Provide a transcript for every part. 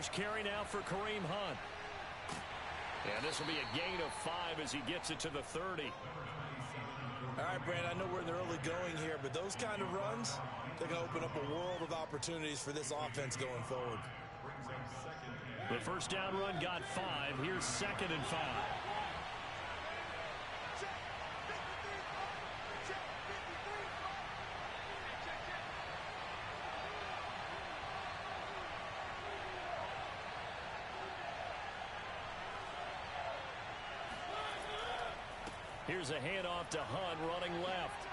first carry now for Kareem Hunt. And this will be a gain of 5 as he gets it to the 30. All right, Brand, I know we're in the early going here, but those kind of runs, they're going to open up a world of opportunities for this offense going forward. The first down run got 5. Here's 2nd and 5. Here's a handoff to Hunt running left.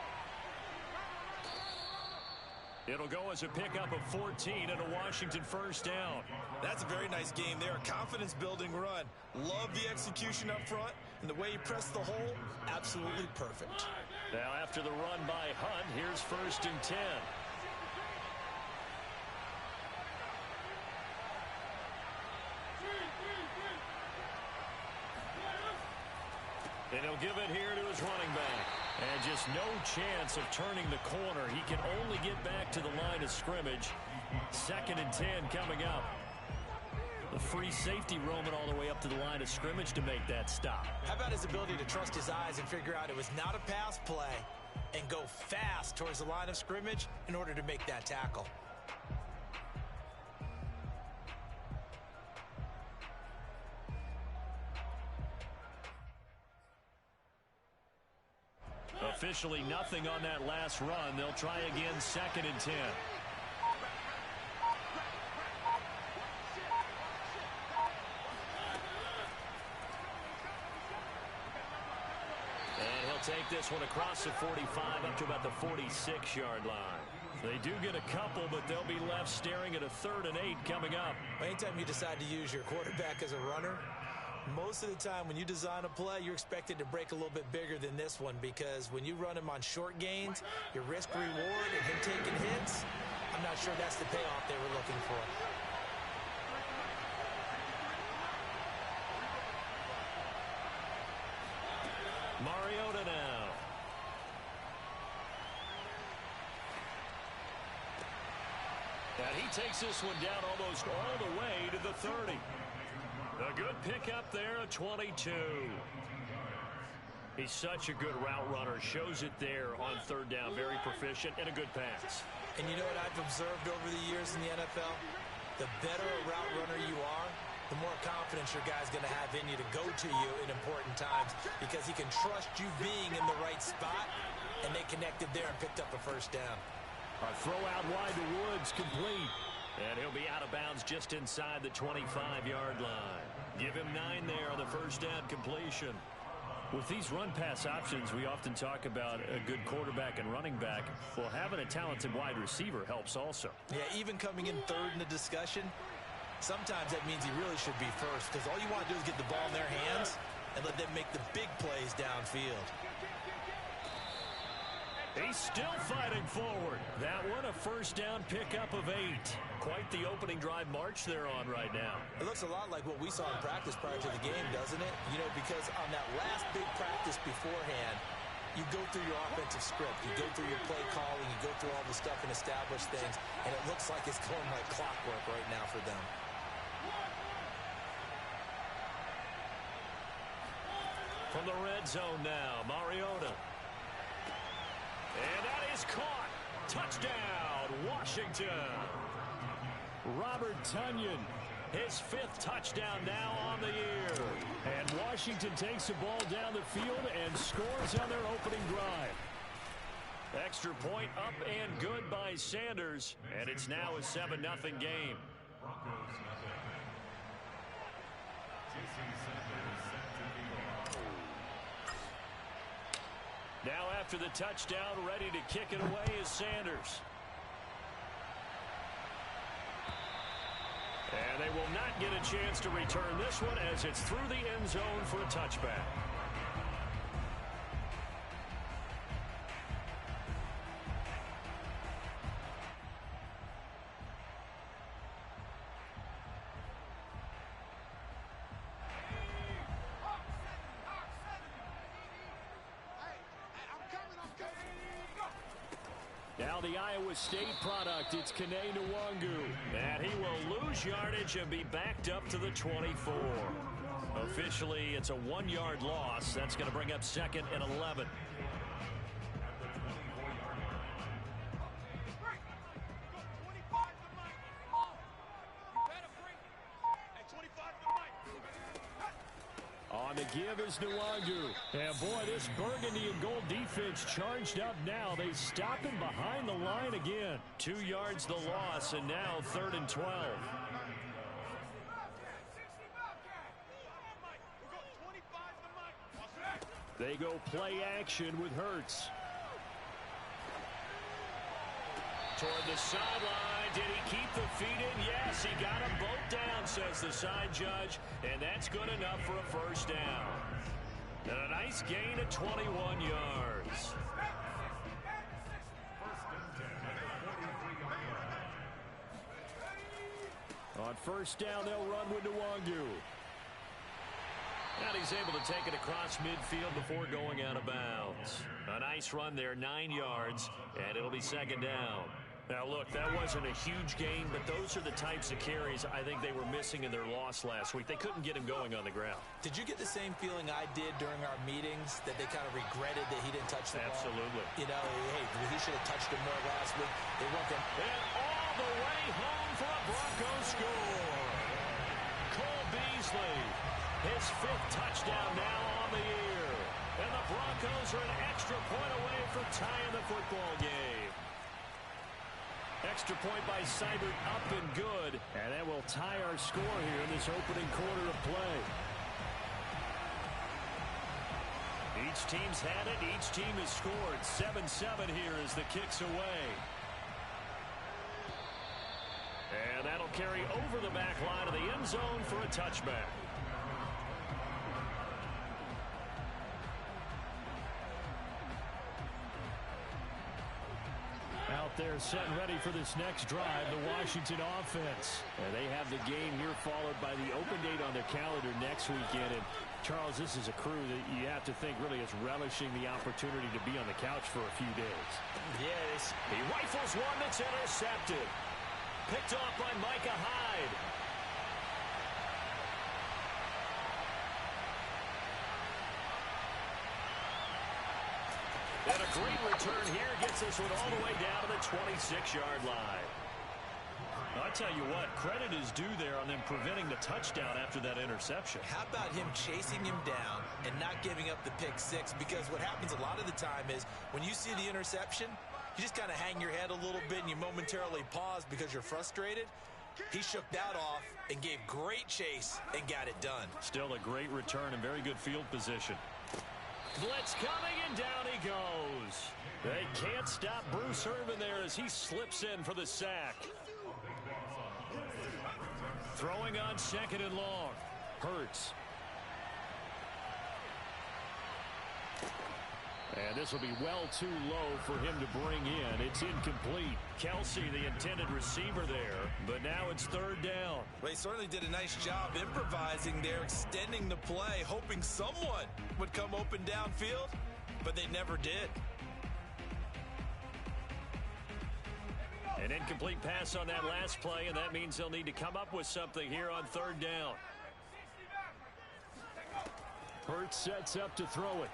It'll go as a pickup of 14 and a Washington first down. That's a very nice game there. A confidence-building run. Love the execution up front, and the way he pressed the hole, absolutely perfect. Now after the run by Hunt, here's 1st and 10. And he'll give it here to his running back. And just no chance of turning the corner. He can only get back to the line of scrimmage. 2nd and 10 coming up. The free safety roaming all the way up to the line of scrimmage to make that stop. How about his ability to trust his eyes and figure out it was not a pass play and go fast towards the line of scrimmage in order to make that tackle? Officially nothing on that last run. They'll try again 2nd and 10. And he'll take this one across the 45 up to about the 46-yard line. They do get a couple, but they'll be left staring at a 3rd and 8 coming up. Anytime you decide to use your quarterback as a runner, most of the time when you design a play, you're expected to break a little bit bigger than this one, because when you run him on short gains, your risk reward and him taking hits, I'm not sure that's the payoff they were looking for. Mariota now. And he takes this one down almost all the way to the 30. A good pickup there, a 22. He's such a good route runner. Shows it there on 3rd down. Very proficient and a good pass. And you know what I've observed over the years in the NFL? The better a route runner you are, the more confidence your guy's going to have in you to go to you in important times, because he can trust you being in the right spot, and they connected there and picked up a first down. A throw out wide to Woods, complete. And he'll be out of bounds just inside the 25-yard line. Give him 9 there on the first down completion. With these run-pass options, we often talk about a good quarterback and running back. Well, having a talented wide receiver helps also. Yeah, even coming in 3rd in the discussion, sometimes that means he really should be first, because all you want to do is get the ball in their hands and let them make the big plays downfield. He's still fighting forward. That one a first down pickup of 8. Quite the opening drive march they're on right now. It looks a lot like what we saw in practice prior to the game, doesn't it? You know, because on that last big practice beforehand, you go through your offensive script. You go through your play calling. You go through all the stuff and establish things. And it looks like it's going like clockwork right now for them. From the red zone now, Mariota. And that is caught. Touchdown, Washington. Robert Tonyan, his 5th touchdown now on the year. And Washington takes the ball down the field and scores on their opening drive. Extra point up and good by Sanders. And it's now a 7-0 game. Now after the touchdown, ready to kick it away is Sanders. And they will not get a chance to return this one as it's through the end zone for a touchback. Now the Iowa State product, it's Pcen Nwangu. And he will lose yardage and be backed up to the 24. Officially, it's a 1-yard loss. That's going to bring up 2nd and 11. On the give is Nwangu. And boy, this burgundy and gold defense charged up now. They stop him behind the line again. 2 yards the loss, and now 3rd and 12. They go play action with Hurts. Toward the sideline. Did he keep the feet in? Yes, he got them both down, says the side judge. And that's good enough for a first down. And a nice gain of 21 yards. On first down, they'll run with Nwangu. And he's able to take it across midfield before going out of bounds. A nice run there, 9 yards, and it'll be 2nd down. Now, look, that wasn't a huge gain, but those are the types of carries I think they were missing in their loss last week. They couldn't get him going on the ground. Did you get the same feeling I did during our meetings, that they kind of regretted that he didn't touch the ball? Absolutely. You know, hey, he should have touched him more last week. They want them. And all the way home for a Broncos score. Cole Beasley, his 5th touchdown now on the year. And the Broncos are an extra point away from tying the football game. Extra point by Seibert, up and good. And that will tie our score here in this opening quarter of play. Each team's had it. Each team has scored. 7-7 here as the kick's away. And that'll carry over the back line of the end zone for a touchback. Out there set and ready for this next drive, the Washington offense. And they have the game here followed by the open date on their calendar next weekend. And Charles, this is a crew that you have to think really is relishing the opportunity to be on the couch for a few days. Yes. He rifles one that's intercepted. Picked off by Micah Hyde. And a great return here gets this one all the way down to the 26-yard line. I'll tell you what, credit is due there on them preventing the touchdown after that interception. How about him chasing him down and not giving up the pick six? Because what happens a lot of the time is when you see the interception, you just kind of hang your head a little bit and you momentarily pause because you're frustrated. He shook that off and gave great chase and got it done. Still a great return and very good field position. Blitz coming, and down he goes. They can't stop Bruce Irvin there as he slips in for the sack. Throwing on 2nd and long. Hurts. And this will be well too low for him to bring in. It's incomplete. Kelsey, the intended receiver there, but now it's 3rd down. Well, he certainly did a nice job improvising there, extending the play, hoping someone would come open downfield, but they never did. An incomplete pass on that last play, and that means they'll need to come up with something here on 3rd down. Hurts sets up to throw it.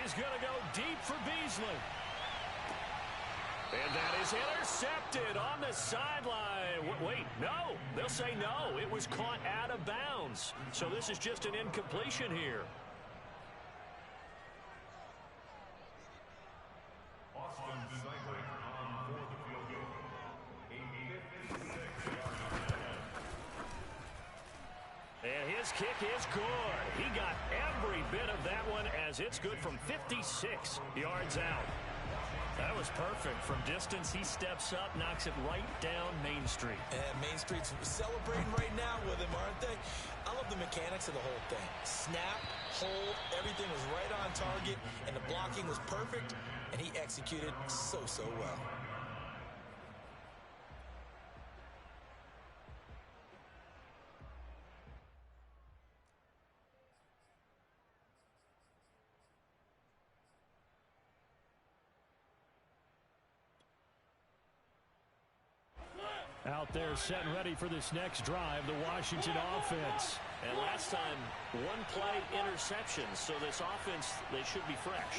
He's going to go deep for Beasley. And that is intercepted on the sideline. Wait, no. They'll say no. It was caught out of bounds. So this is just an incompletion here. And his kick is good. He got every bit of that one as it's good from 56 yards out. That was perfect. From distance, he steps up, knocks it right down Main Street. And Main Street's celebrating right now with him, aren't they? I love the mechanics of the whole thing. Snap, hold, everything was right on target, and the blocking was perfect, and he executed so well. Out there setting ready for this next drive, the Washington offense. And last time, one play interception. So this offense, they should be fresh.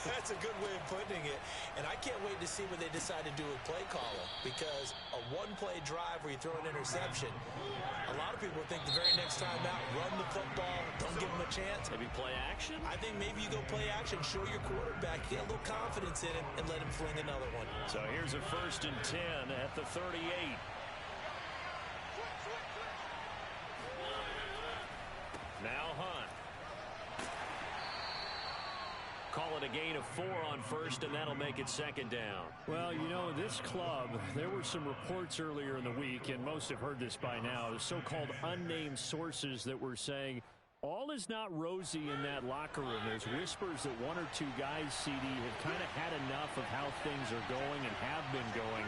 That's a good way of putting it. And I can't wait to see what they decide to do with play calling. Because a one-play drive where you throw an interception, a lot of people think the very next time out, run the football, don't give them a chance. Maybe play action? I think maybe you go play action, show your quarterback, get a little confidence in him, and let him fling another one. So here's a 1st and 10 at the 38. Now Hunt. Call it a gain of 4 on 1st, and that'll make it 2nd down. Well, you know, this club, there were some reports earlier in the week, and most have heard this by now, the so-called unnamed sources that were saying all is not rosy in that locker room. There's whispers that 1 or 2 guys, CD, have kind of had enough of how things are going and have been going.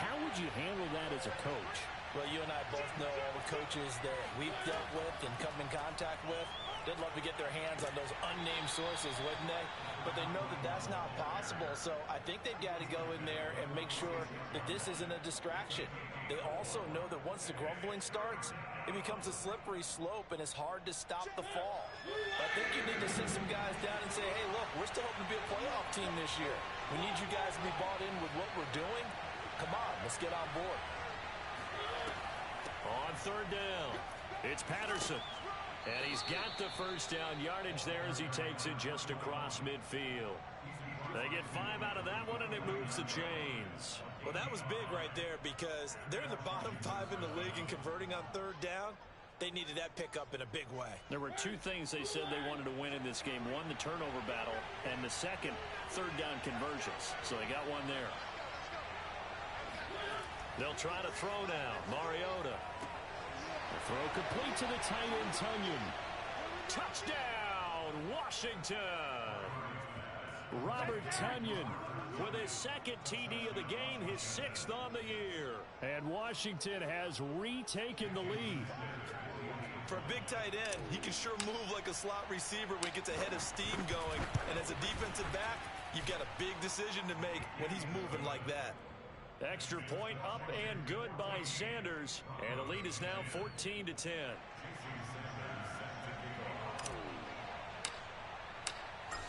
How would you handle that as a coach? Well, you and I both know all the coaches that we've dealt with and come in contact with. They'd love to get their hands on those unnamed sources, wouldn't they? But they know that that's not possible. So I think they've got to go in there and make sure that this isn't a distraction. They also know that once the grumbling starts, it becomes a slippery slope and it's hard to stop the fall. I think you need to sit some guys down and say, hey, look, we're still hoping to be a playoff team this year. We need you guys to be bought in with what we're doing. Come on, let's get on board. On 3rd down, it's Patterson. And he's got the 1st down yardage there as he takes it just across midfield. They get 5 out of that one, and it moves the chains. Well, that was big right there because they're in the bottom 5 in the league and converting on 3rd down. They needed that pickup in a big way. There were 2 things they said they wanted to win in this game. One, the turnover battle, and the second, 3rd down conversions. So they got one there. They'll try to throw now. Mariota. The throw complete to the tight end, Tunyon. Touchdown, Washington. Robert Tunyon with his 2nd TD of the game, his 6th on the year. And Washington has retaken the lead. For a big tight end, he can sure move like a slot receiver when he gets a head of steam going. And as a defensive back, you've got a big decision to make when he's moving like that. Extra point up and good by Sanders. And the lead is now 14-10.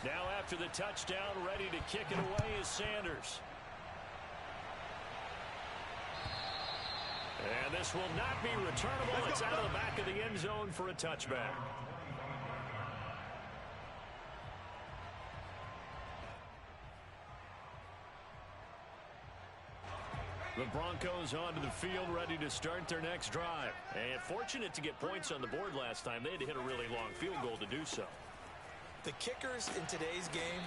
Now after the touchdown, ready to kick it away is Sanders. And this will not be returnable. It's out of the back of the end zone for a touchback. The Broncos onto the field, ready to start their next drive. And fortunate to get points on the board last time. They had to hit a really long field goal to do so. The kickers in today's game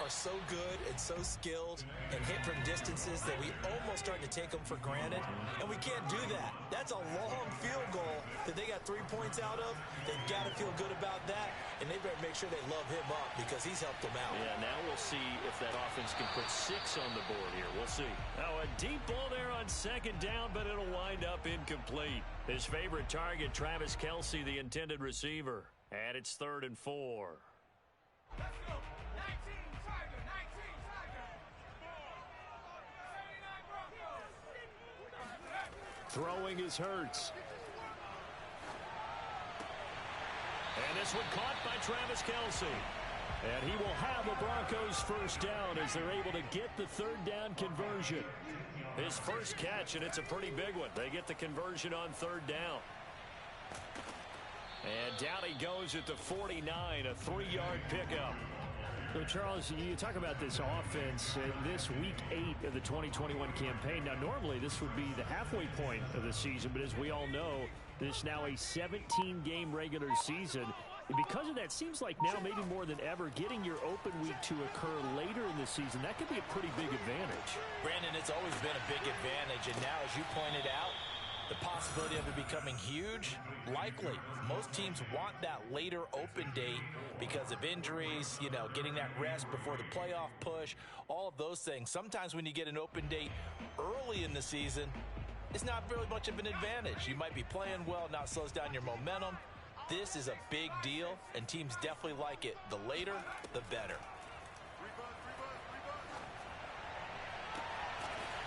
are so good and so skilled and hit from distances that we almost start to take them for granted. And we can't do that. That's a long field goal that they got 3 points out of. They've got to feel good about that. And they better make sure they love him up because he's helped them out. Yeah, now we'll see if that offense can put 6 on the board here. We'll see. Now a deep ball there on 2nd down, but it'll wind up incomplete. His favorite target, Travis Kelce, the intended receiver. And it's 3rd and 4. Let's go. 19 Tiger, 19 Tiger. Throwing is Hurts. And this one caught by Travis Kelce. And he will have the Broncos 1st down as they're able to get the 3rd down conversion. His first catch, and it's a pretty big one. They get the conversion on 3rd down. And down he goes at the 49, a 3-yard pickup. So, Charles, you talk about this offense this week 8 of the 2021 campaign. Now, normally this would be the halfway point of the season, but as we all know, this is now a 17-game regular season. And because of that, seems like now maybe more than ever, getting your open week to occur later in the season, that could be a pretty big advantage. Brandon, it's always been a big advantage, and now, as you pointed out, the possibility of it becoming huge, likely. Most teams want that later open date because of injuries, you know, getting that rest before the playoff push, all of those things. Sometimes when you get an open date early in the season, it's not really much of an advantage. You might be playing well, not slows down your momentum. This is a big deal, and teams definitely like it. The later, the better.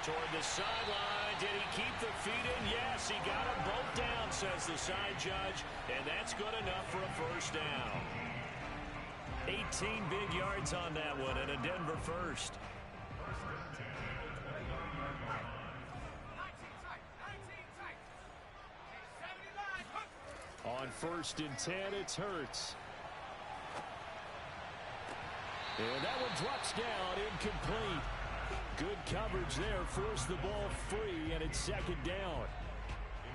Toward the sideline. Did he keep the feet in? Yes, he got them both down, says the side judge. And that's good enough for a first down. 18 big yards on that one and a Denver first. On 1st and 10, it's Hurts. And that one drops down, incomplete. Good coverage there, forced the ball free, and it's 2nd down.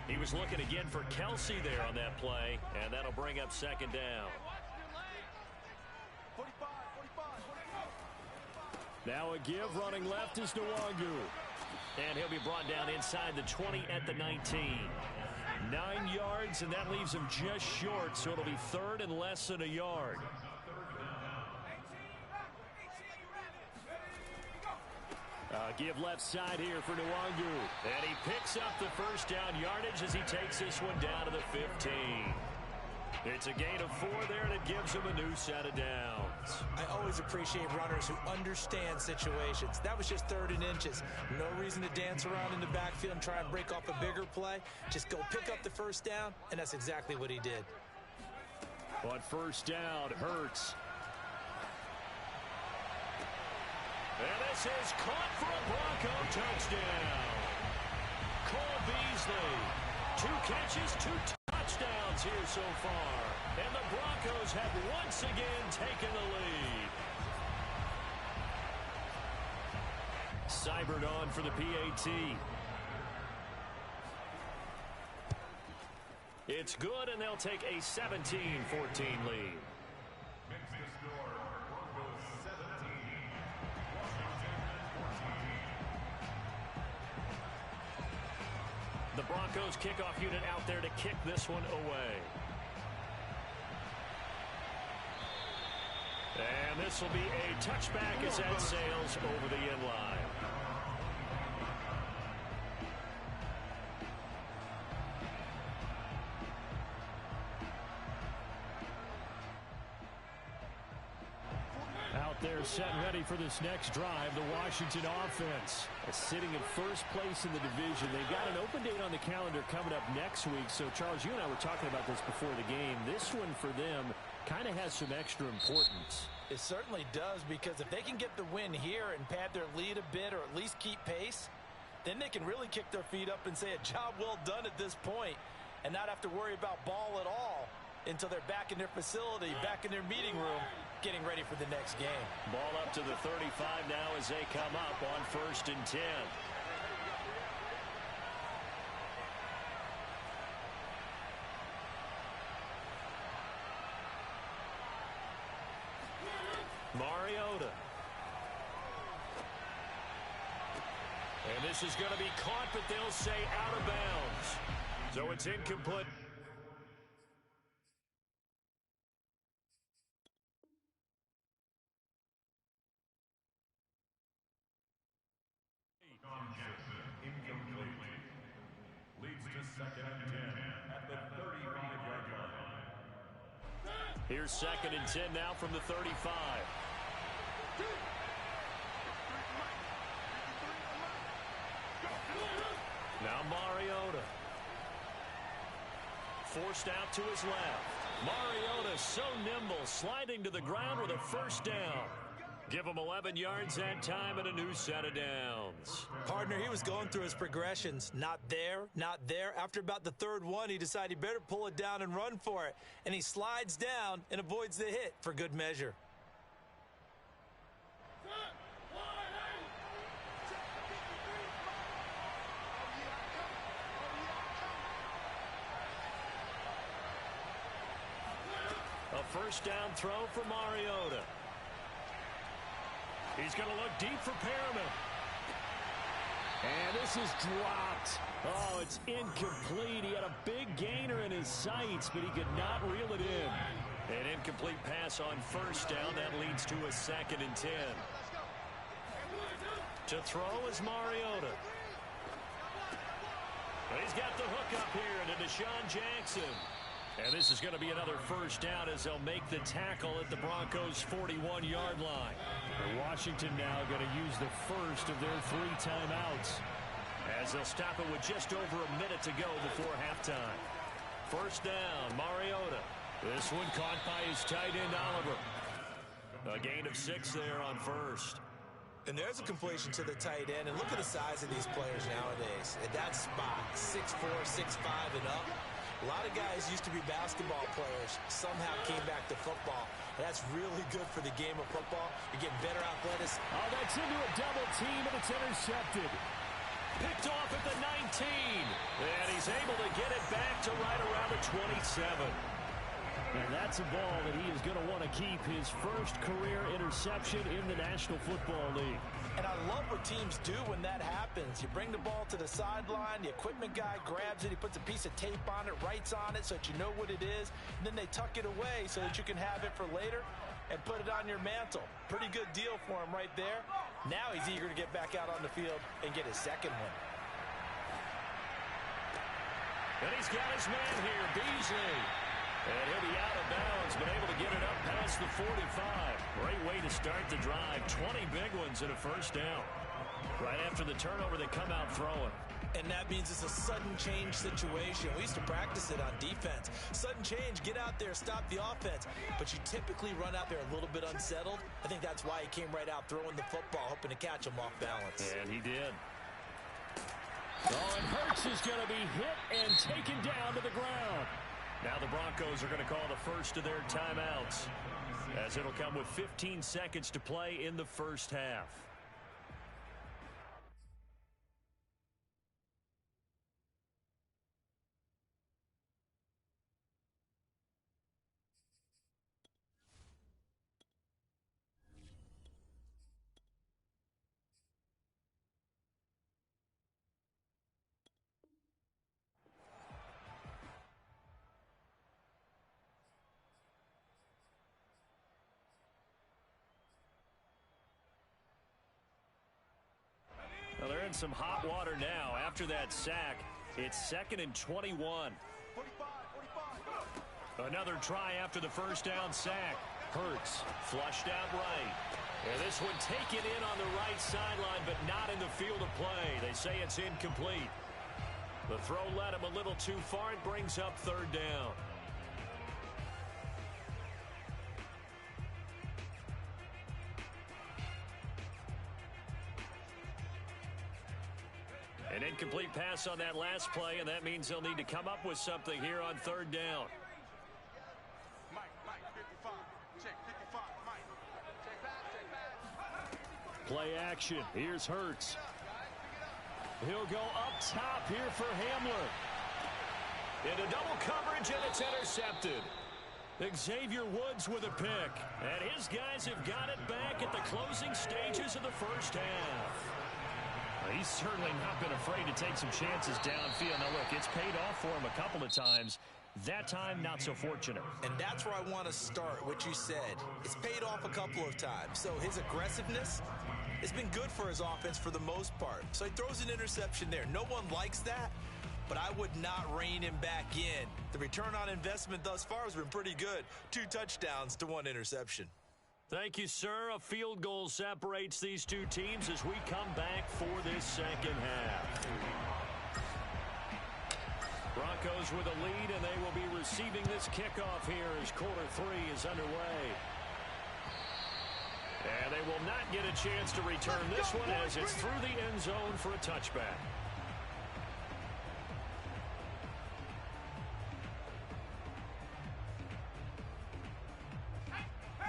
He was looking again for Kelsey there on that play, and that'll bring up 2nd down. Now a give, running left is Nwangu. And he'll be brought down inside the 20 at the 19. 9 yards, and that leaves him just short, so it'll be 3rd and less than a yard. Give left side here for Nwangu. And he picks up the first down yardage as he takes this one down to the 15. It's a gain of 4 there, and it gives him a new set of downs. I always appreciate runners who understand situations. That was just 3rd and inches. No reason to dance around in the backfield and try and break off a bigger play. Just go pick up the first down, and that's exactly what he did. On 1st down, Hurts. And this is caught for a Bronco touchdown. Cole Beasley. 2 catches, 2 touchdowns here so far. And the Broncos have once again taken the lead. Seibert on for the PAT. It's good, and they'll take a 17-14 lead. The Broncos kickoff unit out there to kick this one away. And this will be a touchback as that sails over the end line. Out there set and ready for this next drive, the Washington offense sitting in 1st place in the division. They've got an open date on the calendar coming up next week. So, Charles, you and I were talking about this before the game. This one for them kind of has some extra importance. It certainly does, because if they can get the win here and pad their lead a bit or at least keep pace, then they can really kick their feet up and say a job well done at this point and not have to worry about ball at all until they're back in their facility, back in their meeting room, getting ready for the next game. Ball up to the 35 now as they come up on 1st and 10. Mariota. And this is going to be caught, but they'll say out of bounds. So it's incomplete. Here's 2nd and 10 now from the 35. Now Mariota. Forced out to his left. Mariota so nimble, sliding to the ground with a first down. Give him 11 yards that time and a new set of downs. Partner, he was going through his progressions. Not there, not there. After about the 3rd one, he decided he better pull it down and run for it. And he slides down and avoids the hit for good measure. A first down throw for Mariota. He's going to look deep for Perriman. And this is dropped. Oh, it's incomplete. He had a big gainer in his sights, but he could not reel it in. An incomplete pass on first down. That leads to a 2nd and 10. To throw is Mariota. He's got the hook up here to Deshaun Jackson. And this is going to be another first down as they'll make the tackle at the Broncos' 41-yard line. Washington now going to use the first of their 3 timeouts as they'll stop it with just over a minute to go before halftime. First down, Mariota. This one caught by his tight end, Oliver. A gain of 6 there on first. And there's a completion to the tight end. And look at the size of these players nowadays. At that spot, 6'4", 6'5", and up. A lot of guys used to be basketball players, somehow came back to football. And that's really good for the game of football. You're getting better athleticism. Oh, that's into a double team, and it's intercepted. Picked off at the 19. And he's able to get it back to right around the 27. And that's a ball that he is going to want to keep, his first career interception in the National Football League. And I love what teams do when that happens. You bring the ball to the sideline, the equipment guy grabs it, he puts a piece of tape on it, writes on it so that you know what it is, and then they tuck it away so that you can have it for later and put it on your mantle. Pretty good deal for him right there. Now he's eager to get back out on the field and get his second one. And he's got his man here, Beasley. And he'll be out of bounds, but able to get it up past the 45. Great way to start the drive. 20 big ones and a first down. Right after the turnover, they come out throwing. And that means it's a sudden change situation. We used to practice it on defense. Sudden change, get out there, stop the offense. But you typically run out there a little bit unsettled. I think that's why he came right out throwing the football, hoping to catch him off balance. And he did. Oh, and Hurts is going to be hit and taken down to the ground. Now the Broncos are going to call the first of their timeouts, as it'll come with 15 seconds to play in the first half. Well, they're in some hot water now. After that sack, it's 2nd and 21. 45. Another try after the first down sack. Hurts flushed out right. And this one taken in on the right sideline, but not in the field of play. They say it's incomplete. The throw led him a little too far. It brings up 3rd down. An incomplete pass on that last play, and that means they'll need to come up with something here on 3rd down. Mike, 55. Check, 55. Mike. Check back. Play action. Here's Hurts. He'll go up top here for Hamler. Into double coverage, and it's intercepted. Xavier Woods with a pick. And his guys have got it back at the closing stages of the first half. He's certainly not been afraid to take some chances downfield. Now, look, it's paid off for him a couple of times. That time, not so fortunate. And that's where I want to start, what you said. It's paid off a couple of times. So his aggressiveness has been good for his offense for the most part. So he throws an interception there. No one likes that, but I would not rein him back in. The return on investment thus far has been pretty good. 2 touchdowns to 1 interception. Thank you, sir. A field goal separates these two teams as we come back for this second half. Broncos with a lead, and they will be receiving this kickoff here as quarter 3 is underway. And they will not get a chance to return this one as it's through the end zone for a touchback.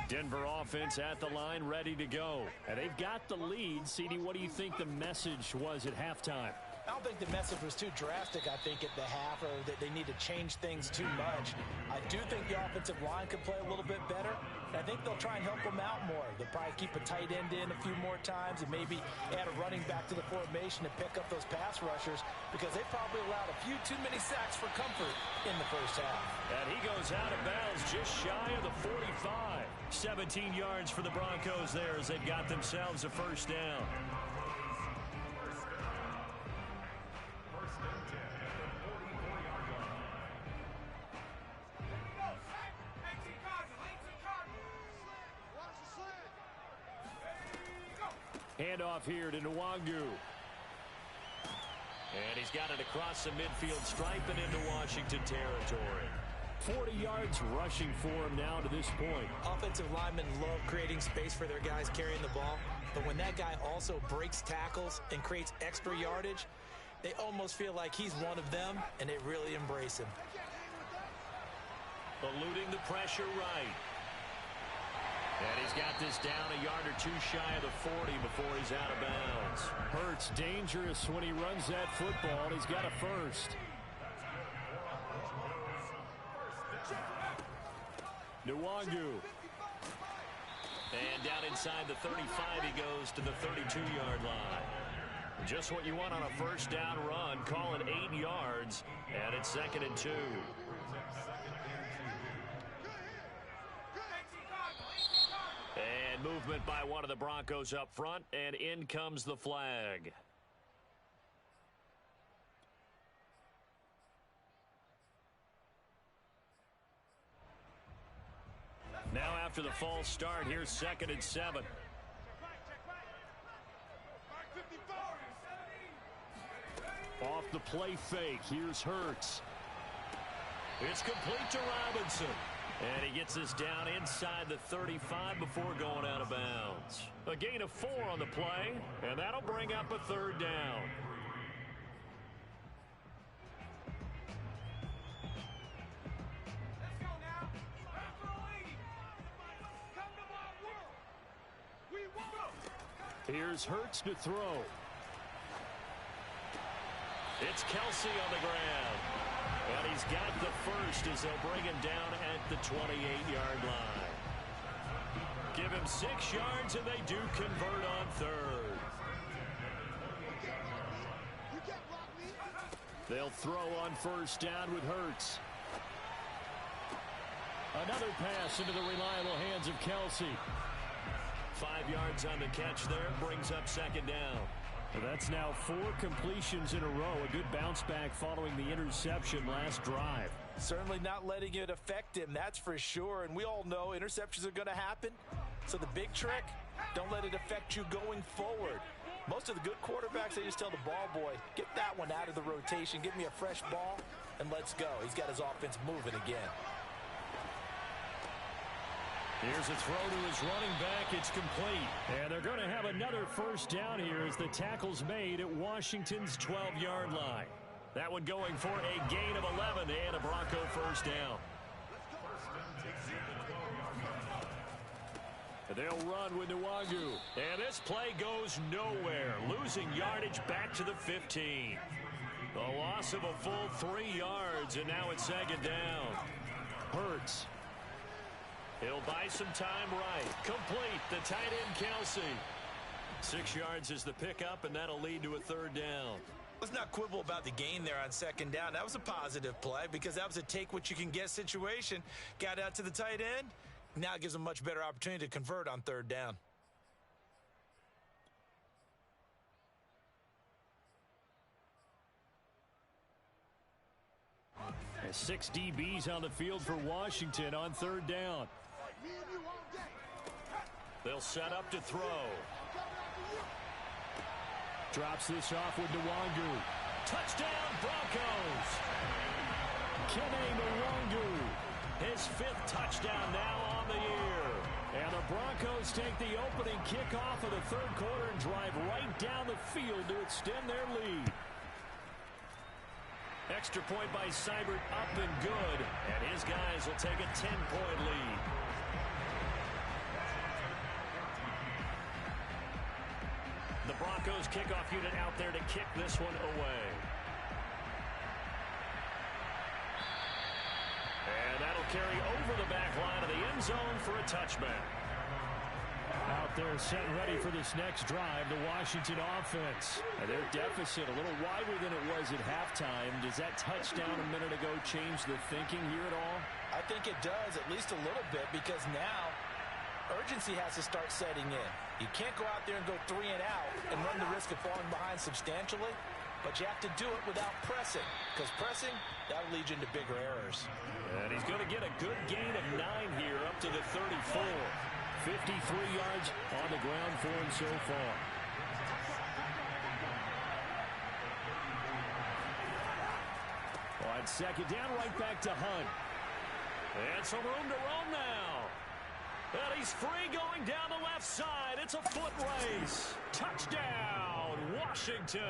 Denver offense at the line, ready to go. And they've got the lead. CD, what do you think the message was at halftime? I don't think the message was too drastic, I think, at the half, or that they need to change things too much. I do think the offensive line could play a little bit better. And I think they'll try and help them out more. They'll probably keep a tight end in a few more times and maybe add a running back to the formation to pick up those pass rushers, because they probably allowed a few too many sacks for comfort in the first half. And he goes out of bounds just shy of the 45. 17 yards for the Broncos there as they've got themselves a first down. Handoff here to Nwangu. And he's got it across the midfield stripe and into Washington territory. 40 yards rushing for him now to this point. Offensive linemen love creating space for their guys carrying the ball. But when that guy also breaks tackles and creates extra yardage, they almost feel like he's one of them, and they really embrace him. Eluding the pressure right. And he's got this down a yard or two shy of the 40 before he's out of bounds. Hurts dangerous when he runs that football, and he's got a first. Nwangu. And down inside the 35 he goes to the 32-yard line. Just what you want on a first down run. Call it 8 yards, and it's 2nd and 2. And movement by one of the Broncos up front, and in comes the flag. Now after the false start, here's 2nd and 7. Off the play fake, here's Hurts. It's complete to Robinson. And he gets us down inside the 35 before going out of bounds. A gain of 4 on the play, and that'll bring up a 3rd down. Here's Hurts to throw. It's Kelsey on the ground. And he's got the first as they'll bring him down at the 28-yard line. Give him 6 yards, and they do convert on 3rd. They'll throw on first down with Hurts. Another pass into the reliable hands of Kelsey. 5 yards on the catch there, brings up 2nd down. Well, that's now 4 completions in a row. A good bounce back following the interception last drive. Certainly not letting it affect him, that's for sure. And we all know interceptions are going to happen. So the big trick, don't let it affect you going forward. Most of the good quarterbacks, they just tell the ball boy, get that one out of the rotation, give me a fresh ball, and let's go. He's got his offense moving again. Here's a throw to his running back. It's complete. And they're going to have another first down here as the tackle's made at Washington's 12-yard line. That one going for a gain of 11 and a Bronco first down. And they'll run with Nwangu. And this play goes nowhere. Losing yardage back to the 15. A loss of a full 3 yards, and now it's 2nd down. Hurts. He'll buy some time right. Complete. The tight end, Kelsey. 6 yards is the pickup, and that'll lead to a 3rd down. Let's not quibble about the gain there on 2nd down. That was a positive play because that was a take-what-you-can-get situation. Got out to the tight end. Now it gives them a much better opportunity to convert on 3rd down. And 6 DBs on the field for Washington on 3rd down. They'll set up to throw. Drops this off with Nwangu. Touchdown, Broncos. Kene Nwangu. His 5th touchdown now on the year. And the Broncos take the opening kickoff of the 3rd quarter and drive right down the field to extend their lead. Extra point by Seibert up and good. And his guys will take a 10-point lead. The Broncos kickoff unit out there to kick this one away. And that'll carry over the back line of the end zone for a touchback. Out there set ready for this next drive, the Washington offense. And their deficit a little wider than it was at halftime. Does that touchdown a minute ago change the thinking here at all? I think it does, at least a little bit, because now urgency has to start setting in. You can't go out there and go 3 and out and run the risk of falling behind substantially, but you have to do it without pressing, because pressing, that'll lead you into bigger errors. And he's going to get a good gain of 9 here up to the 34. 53 yards on the ground for him so far. On second down, right back to Hunt. And some room to roam now. And he's free going down the left side. It's a foot race. Touchdown, Washington.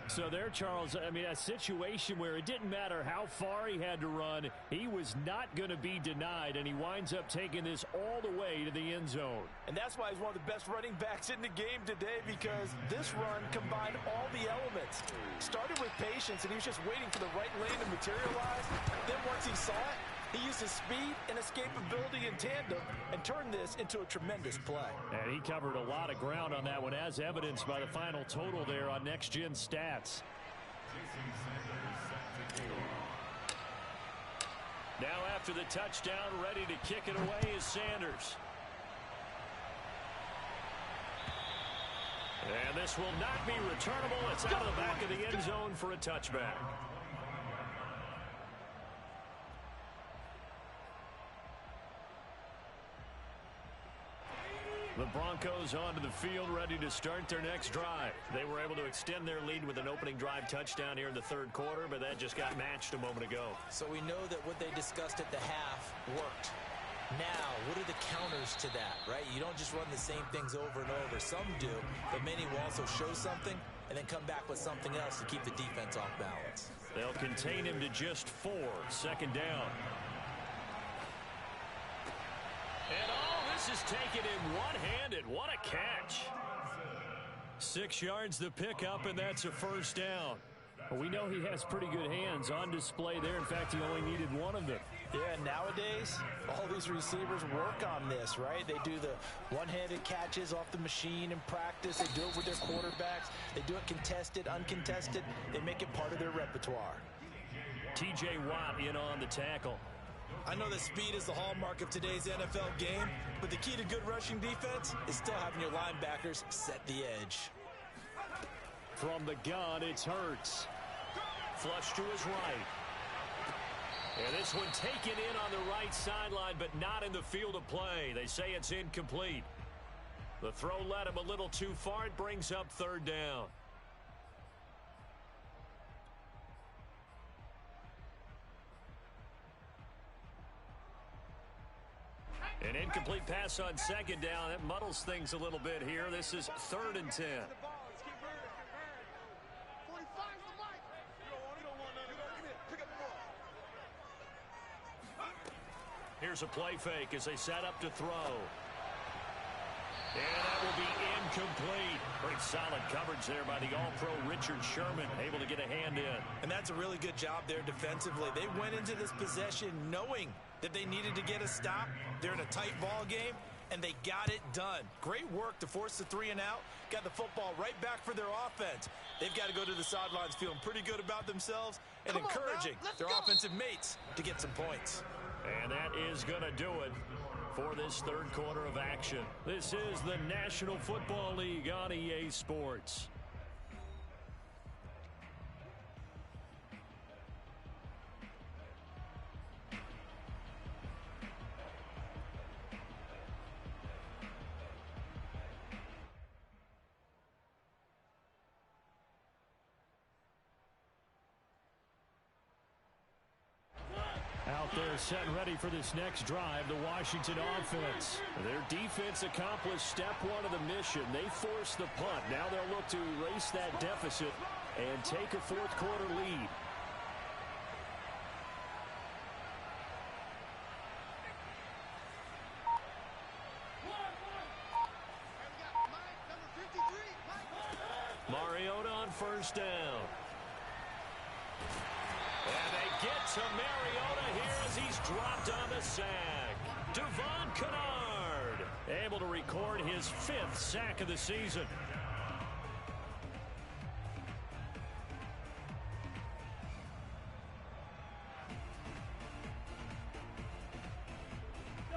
So there, Charles, I mean, a situation where it didn't matter how far he had to run. He was not going to be denied, and he winds up taking this all the way to the end zone. And that's why he's one of the best running backs in the game today, because this run combined all the elements. Started with patience, and he was just waiting for the right lane to materialize. Then once he saw it, he used his speed and escapability in tandem and turned this into a tremendous play. And he covered a lot of ground on that one, as evidenced by the final total there on Next Gen Stats. Now after the touchdown, ready to kick it away is Sanders. And this will not be returnable. It's out of the back of the end zone for a touchback. The Broncos onto the field, ready to start their next drive. They were able to extend their lead with an opening drive touchdown here in the third quarter, but that just got matched a moment ago. So we know that what they discussed at the half worked. Now, what are the counters to that, right? You don't just run the same things over and over. Some do, but many will also show something and then come back with something else to keep the defense off balance. They'll contain him to just 4. Second down. And this is taken in one-handed. What a catch. 6 yards the pickup, and that's a first down. Well, we know he has pretty good hands on display there. In fact, he only needed one of them. Yeah, nowadays, all these receivers work on this, right? They do the one-handed catches off the machine in practice. They do it with their quarterbacks. They do it contested, uncontested. They make it part of their repertoire. T.J. Watt in on the tackle. I know that speed is the hallmark of today's NFL game, but the key to good rushing defense is still having your linebackers set the edge. From the gun, it's Hurts. Flush to his right. And this one taken in on the right sideline, but not in the field of play. They say it's incomplete. The throw led him a little too far. It brings up third down. An incomplete pass on second down. That muddles things a little bit here. This is 3rd and 10. Here's a play fake as they set up to throw. And that will be incomplete. Pretty solid coverage there by the All-Pro Richard Sherman, able to get a hand in. And that's a really good job there defensively. They went into this possession knowing that they needed to get a stop. They're in a tight ball game, and they got it done. Great work to force the 3 and out. Got the football right back for their offense. They've got to go to the sidelines feeling pretty good about themselves and encouraging their offensive mates to get some points. And that is going to do it for this third quarter of action. This is the National Football League on EA Sports. Out there set and ready for this next drive, the Washington offense. Their defense accomplished step 1 of the mission. They forced the punt. Now they'll look to erase that deficit and take a fourth quarter lead. Mariota on first down. And they get to Mariota here as he's dropped on the sack. Devon Kennard able to record his 5th sack of the season.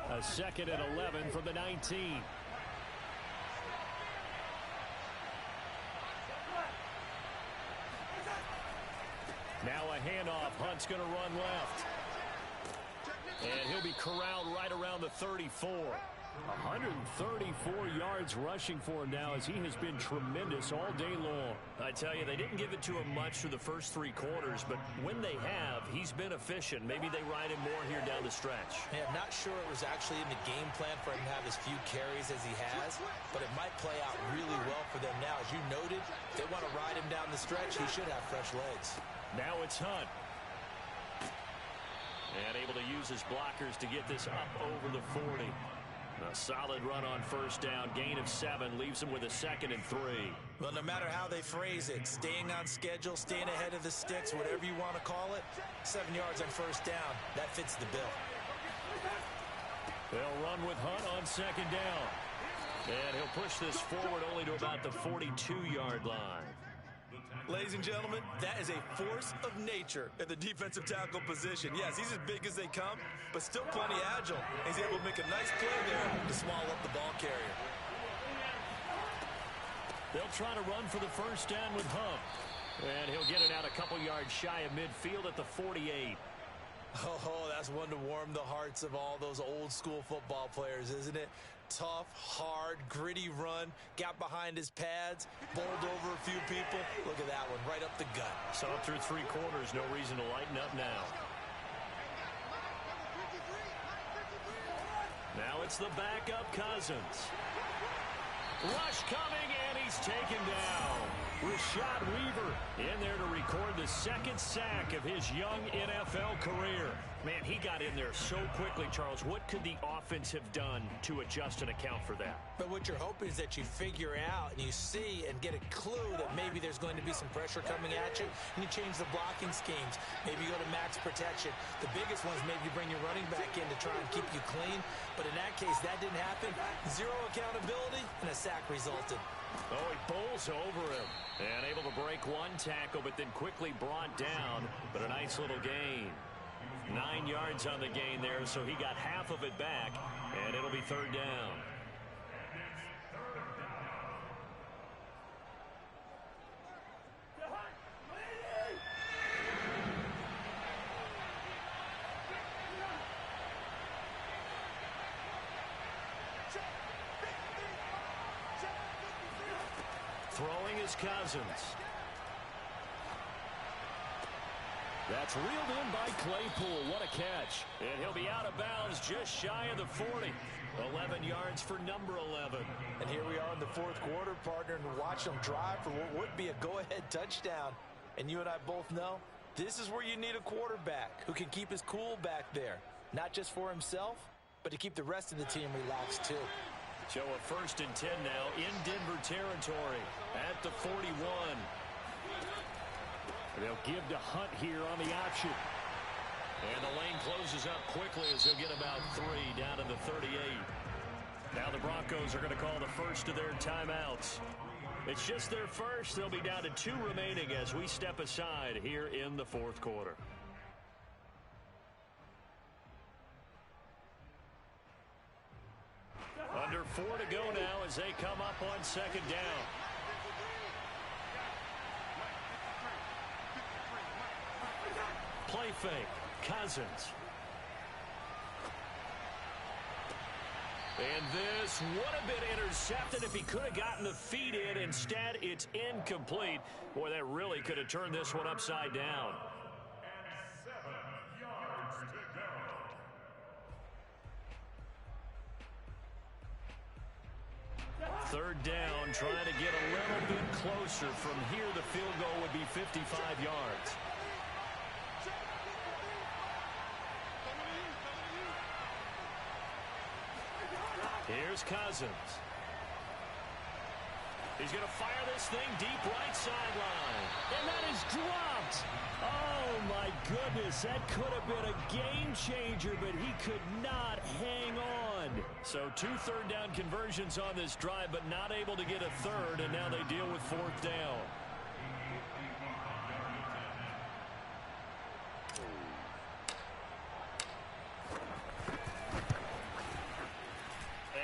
A 2nd and 11 from the 19. Now a handoff. Hunt's going to run left. And he'll be corralled right around the 34. 134 yards rushing for him now as he has been tremendous all day long. I tell you, they didn't give it to him much through the first 3 quarters, but when they have, he's been efficient. Maybe they ride him more here down the stretch. Yeah, I'm not sure it was actually in the game plan for him to have as few carries as he has, but it might play out really well for them now. As you noted, if they want to ride him down the stretch, he should have fresh legs. Now it's Hunt. And able to use his blockers to get this up over the 40. A solid run on first down. Gain of 7 leaves him with a 2nd and 3. Well, no matter how they phrase it, staying on schedule, staying ahead of the sticks, whatever you want to call it, 7 yards on first down, that fits the bill. They'll run with Hunt on 2nd down. And he'll push this forward only to about the 42-yard line. Ladies and gentlemen, that is a force of nature at the defensive tackle position. Yes, he's as big as they come, but still plenty agile. He's able to make a nice play there to swallow up the ball carrier. They'll try to run for the first down with Hunt. And he'll get it out a couple yards shy of midfield at the 48. Oh, that's one to warm the hearts of all those old school football players, isn't it? Tough, hard, gritty run, got behind his pads, bowled over a few people. Look at that one, right up the gut. So up through 3 quarters, no reason to lighten up now. Now it's the backup Cousins. Rush coming, and he's taken down. Rashad Weaver in there to record the 2nd sack of his young NFL career. Man, he got in there so quickly, Charles. What could the offense have done to adjust and account for that? But what you're hoping is that you figure out and you see and get a clue that maybe there's going to be some pressure coming at you, and you change the blocking schemes. Maybe you go to max protection. The biggest one is maybe you bring your running back in to try and keep you clean. But in that case, that didn't happen. 0 accountability, and a sack resulted. Oh, he bowls over him. And able to break 1 tackle, but then quickly brought down. But a nice little gain. 9 yards on the gain there, so he got half of it back, and it'll be 3rd down. Throwing is Cousins. That's reeled in by Claypool. What a catch. And he'll be out of bounds just shy of the 40. 11 yards for number 11. And here we are in the 4th quarter, partner, and watch them drive for what would be a go-ahead touchdown. And you and I both know this is where you need a quarterback who can keep his cool back there. Not just for himself, but to keep the rest of the team relaxed too. So a 1st and 10 now in Denver territory at the 41. They'll give to Hunt here on the option. And the lane closes up quickly as he'll get about 3 down to the 38. Now the Broncos are going to call the first of their timeouts. It's just their first. They'll be down to 2 remaining as we step aside here in the 4th quarter. Under 4 to go now as they come up on 2nd down. Play fake. Cousins. And this would have been intercepted if he could have gotten the feet in. Instead, it's incomplete. Boy, that really could have turned this one upside down. Third down, trying to get a little bit closer. From here, the field goal would be 55 yards. Here's Cousins. He's going to fire this thing deep right sideline. And that is dropped. Oh, my goodness. That could have been a game changer, but he could not hang on. So 2 third-down conversions on this drive, but not able to get a third, and now they deal with 4th down.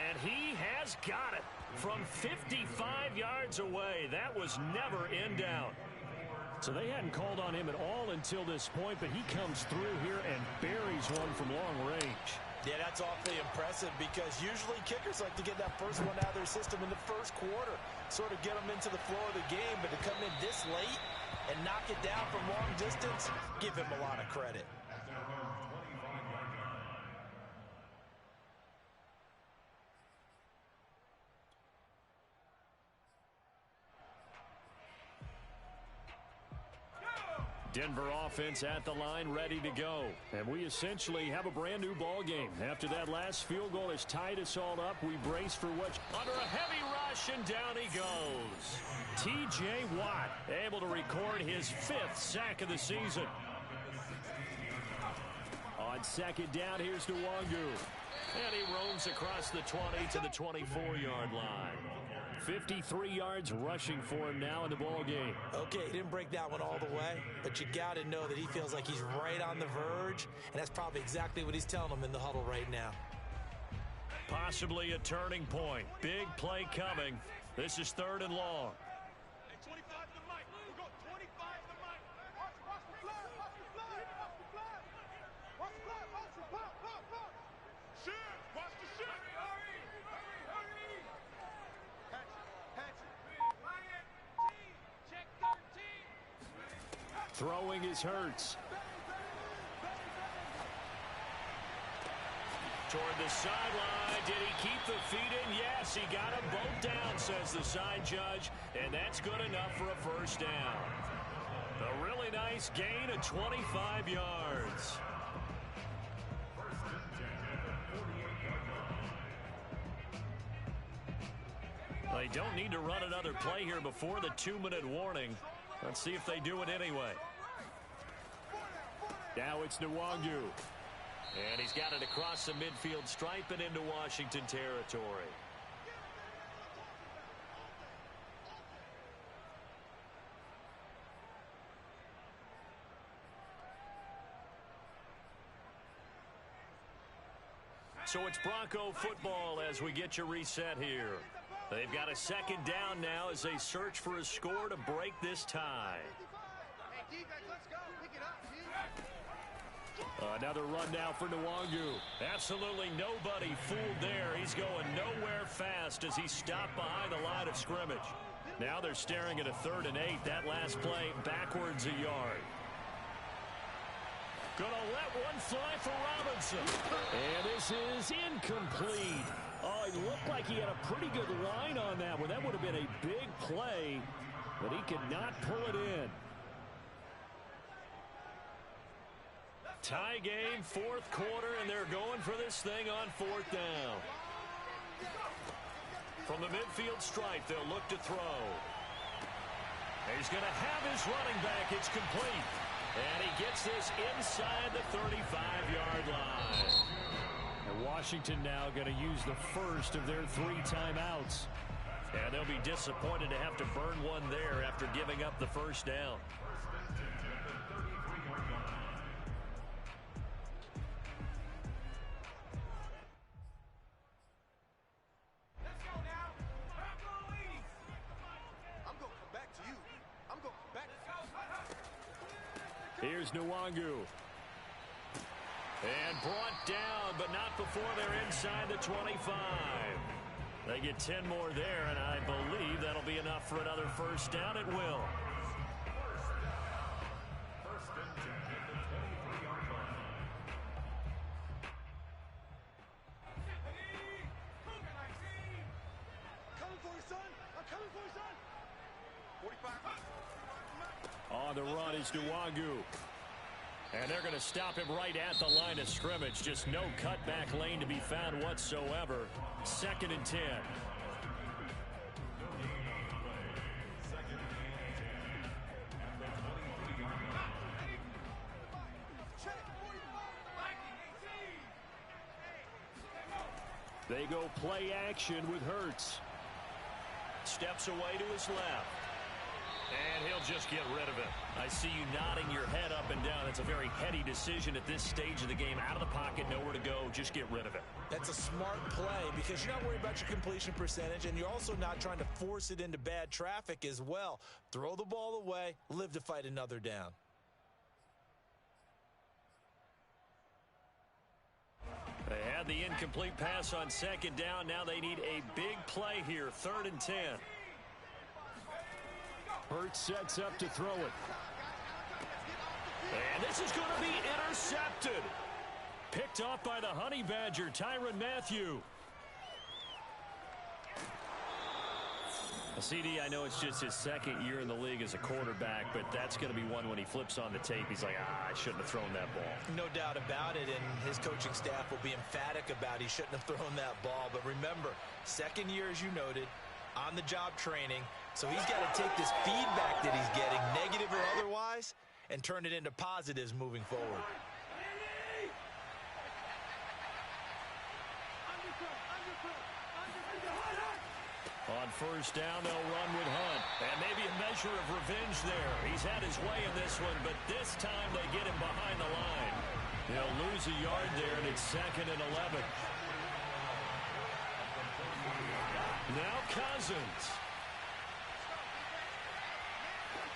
And he has got it from 55 yards away. That was never in doubt. So they hadn't called on him at all until this point, but he comes through here and buries one from long range. Yeah, that's awfully impressive because usually kickers like to get that first one out of their system in the first quarter, sort of get them into the flow of the game, but to come in this late and knock it down from long distance, give him a lot of credit. Denver offense at the line, ready to go. And we essentially have a brand new ball game. After that last field goal has tied us all up, we brace for what's under a heavy rush, and down he goes. T.J. Watt able to record his 5th sack of the season. On second down, here's Nwangu. And he roams across the 20 to the 24-yard line. 53 yards rushing for him now in the ball game. Okay, he didn't break that one all the way, but you got to know that he feels like he's right on the verge, and that's probably exactly what he's telling them in the huddle right now. Possibly a turning point. Big play coming. This is 3rd and long. Hey, 25 to the mic. We're going 25 to the mic. Watch the flag. Watch the flag. Watch the flag. Watch the flag. Watch the flag. Shit. Watch the shit. Hurry. Check 13. Throwing is Hurts. Toward the sideline. Did he keep the feet in? Yes, he got them both down, says the side judge. And that's good enough for a first down. A really nice gain of 25 yards. They don't need to run another play here before the 2-minute warning. Let's see if they do it anyway. Now it's Nwangu. And he's got it across the midfield stripe and into Washington territory. So it's Bronco football as we get you reset here. They've got a second down now as they search for a score to break this tie. Hey, defense, let's go. Pick it up, Another run now for Nwangu. Absolutely nobody fooled there. He's going nowhere fast as he stopped behind the line of scrimmage. Now they're staring at a 3rd and 8. That last play backwards a yard. Gonna let one fly for Robinson. And this is incomplete. Oh, it looked like he had a pretty good line on that one. That would have been a big play, but he could not pull it in. Tie game, 4th quarter, and they're going for this thing on 4th down. From the midfield stripe, they'll look to throw. He's going to have his running back. It's complete. And he gets this inside the 35-yard line. And Washington now going to use the first of their 3 timeouts. And they'll be disappointed to have to burn one there after giving up the first down. Here's Nwangu. And brought down, but not before they're inside the 25. They get 10 more there, and I believe that'll be enough for another first down. It will. Coming for you, son. I'm coming for you, son. 45. On the run is Nwangu. And they're going to stop him right at the line of scrimmage. Just no cutback lane to be found whatsoever. 2nd and 10. They go play action with Hurts. Steps away to his left. And he'll just get rid of it. I see you nodding your head up and down. It's a very heady decision at this stage of the game. Out of the pocket, nowhere to go. Just get rid of it. That's a smart play because you're not worried about your completion percentage, and you're also not trying to force it into bad traffic as well. Throw the ball away, live to fight another down. They had the incomplete pass on second down. Now they need a big play here, 3rd and 10. Hurts sets up to throw it. And this is going to be intercepted. Picked off by the Honey Badger, Tyrann Mathieu. CD, I know it's just his 2nd year in the league as a quarterback, but that's going to be one when he flips on the tape. He's like, I shouldn't have thrown that ball. No doubt about it, and his coaching staff will be emphatic about he shouldn't have thrown that ball. But remember, 2nd year, as you noted, on-the-job training, so he's got to take this feedback that he's getting, negative or otherwise, and turn it into positives moving forward. On 1st down, they'll run with Hunt. And maybe a measure of revenge there. He's had his way in this one, but this time they get him behind the line. They'll lose a yard there, and it's 2nd and 11. Now Cousins.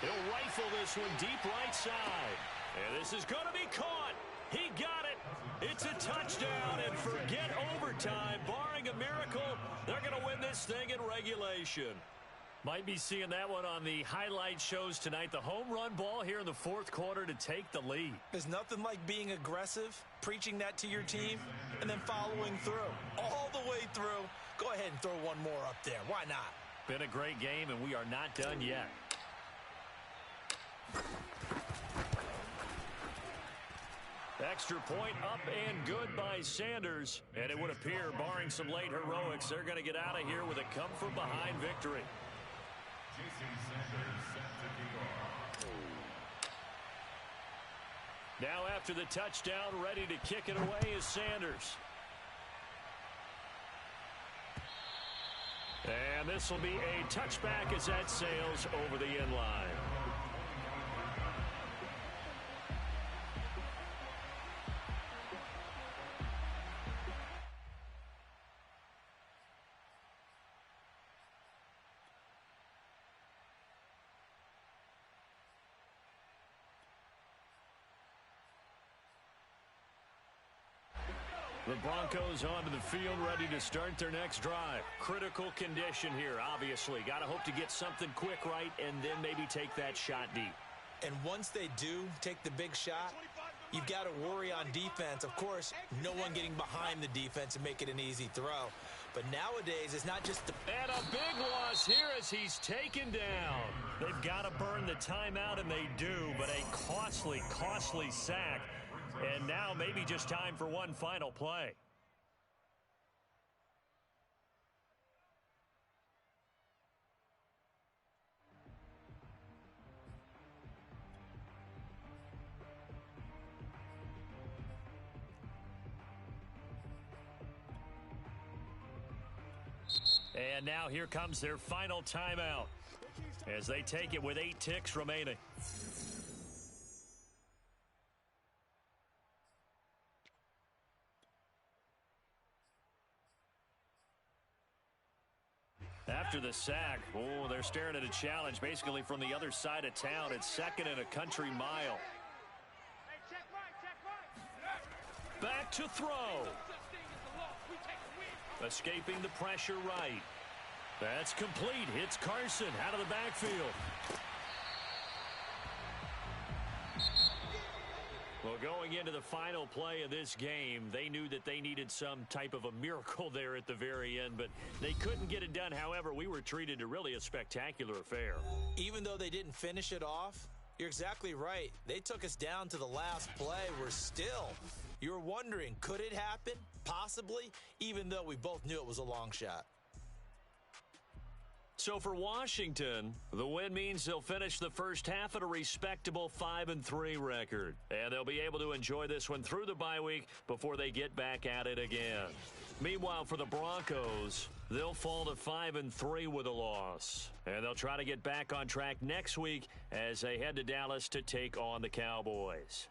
He'll rifle this one deep right side. And this is going to be caught. He got it. It's a touchdown, and forget overtime. Barring a miracle, they're going to win this thing in regulation. Might be seeing that one on the highlight shows tonight. The home run ball here in the 4th quarter to take the lead. There's nothing like being aggressive, preaching that to your team, and then following through. All the way through. Go ahead and throw one more up there. Why not? Been a great game, and we are not done yet. Extra point up and good by Sanders. And it would appear, barring some late heroics, they're going to get out of here with a come-from-behind victory. Now after the touchdown, ready to kick it away is Sanders. And this will be a touchback as that sails over the end line. The Broncos onto the field, ready to start their next drive. Critical condition here, obviously. Got to hope to get something quick right and then maybe take that shot deep. And once they do take the big shot, you've got to worry on defense. Of course, no one getting behind the defense and make it an easy throw. But nowadays, it's not just the... And a big loss here as he's taken down. They've got to burn the timeout, and they do, but a costly, costly sack. And now maybe just time for one final play. And now here comes their final timeout as they take it with 8 ticks remaining. After the sack, they're staring at a challenge basically from the other side of town. It's 2nd and a country mile. Back to throw. Escaping the pressure right. That's complete. It's Carson out of the backfield. Well, going into the final play of this game, they knew that they needed some type of a miracle there at the very end, but they couldn't get it done. However, we were treated to really a spectacular affair. Even though they didn't finish it off, you're exactly right. They took us down to the last play. We're still, you're wondering, could it happen? Possibly, even though we both knew it was a long shot. So for Washington, the win means they'll finish the first half at a respectable 5-3 record. And they'll be able to enjoy this one through the bye week before they get back at it again. Meanwhile, for the Broncos, they'll fall to 5-3 with a loss. And they'll try to get back on track next week as they head to Dallas to take on the Cowboys.